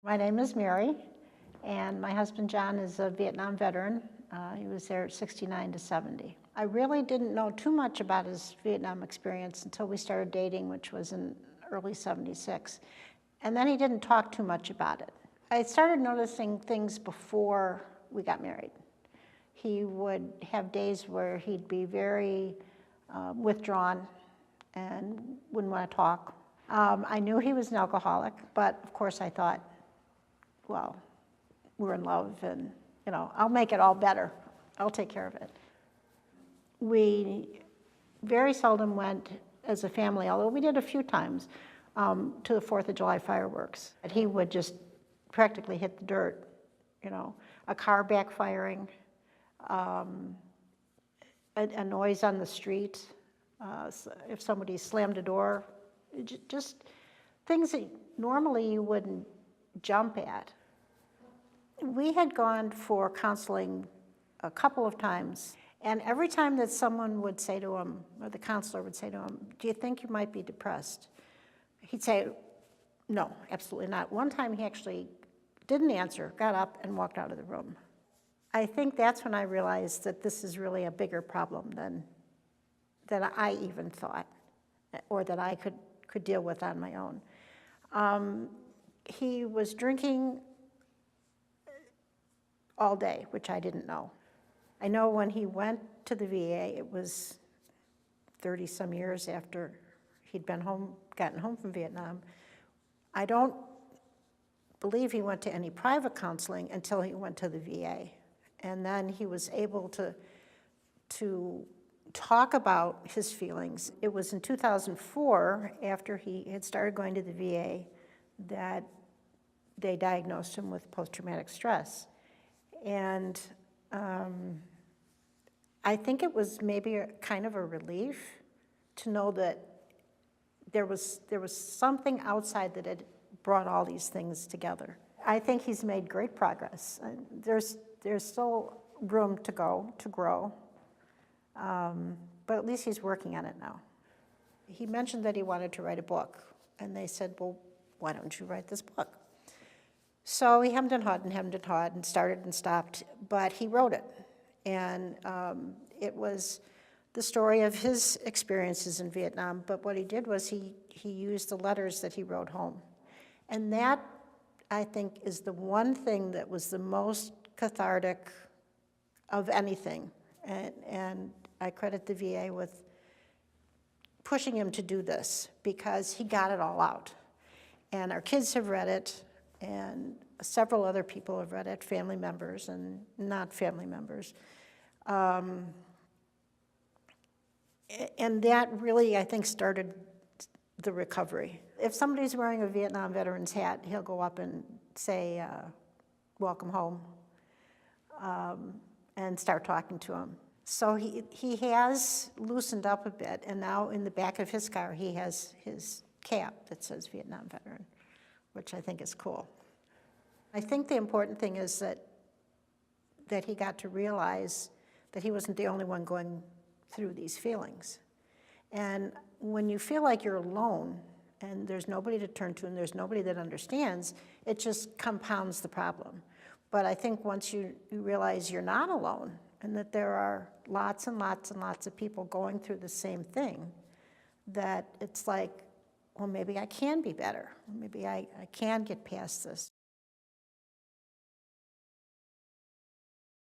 My name is Mary, and my husband John is a Vietnam veteran. He was there 69 to 70. I really didn't know too much about his Vietnam experience until we started dating, which was in early 76. And then he didn't talk too much about it. I started noticing things before we got married. He would have days where he'd be very withdrawn and wouldn't want to talk. I knew he was an alcoholic, but of course I thought, well, we're in love and, I'll make it all better. I'll take care of it. We very seldom went as a family, although we did a few times, to the 4th of July fireworks. And he would just practically hit the dirt, a car backfiring, a noise on the street, if somebody slammed a door, just things that normally you wouldn't jump at. We had gone for counseling a couple of times, and every time that someone would say to him, or the counselor would say to him, "Do you think you might be depressed?" He'd say, "No, absolutely not." One time he actually didn't answer, got up and walked out of the room. I think that's when I realized that this is really a bigger problem than I even thought, or that I could deal with on my own. He was drinking all day, which I didn't know. I know when he went to the VA, it was 30-some years after he'd gotten home from Vietnam. I don't believe he went to any private counseling until he went to the VA. And then he was able to talk about his feelings. It was in 2004, after he had started going to the VA, that they diagnosed him with post-traumatic stress. And I think it was maybe kind of a relief to know that there was something outside that had brought all these things together. I think he's made great progress. There's still room to grow, but at least he's working on it now. He mentioned that he wanted to write a book, and they said, "Well, why don't you write this book?" So he hemmed and hawed and started and stopped, but he wrote it. And it was the story of his experiences in Vietnam, but what he did was he used the letters that he wrote home. And that, I think, is the one thing that was the most cathartic of anything. And I credit the VA with pushing him to do this, because he got it all out. And our kids have read it, and several other people have read it, family members and not family members. And that really, I think, started the recovery. If somebody's wearing a Vietnam veteran's hat, he'll go up and say, "Welcome home," and start talking to him. So he has loosened up a bit, and now in the back of his car, he has his cap that says Vietnam veteran, which I think is cool. I think the important thing is that he got to realize that he wasn't the only one going through these feelings. And when you feel like you're alone and there's nobody to turn to and there's nobody that understands, it just compounds the problem. But I think once you realize you're not alone and that there are lots and lots and lots of people going through the same thing, that it's like, well, maybe I can be better. Maybe I can get past this.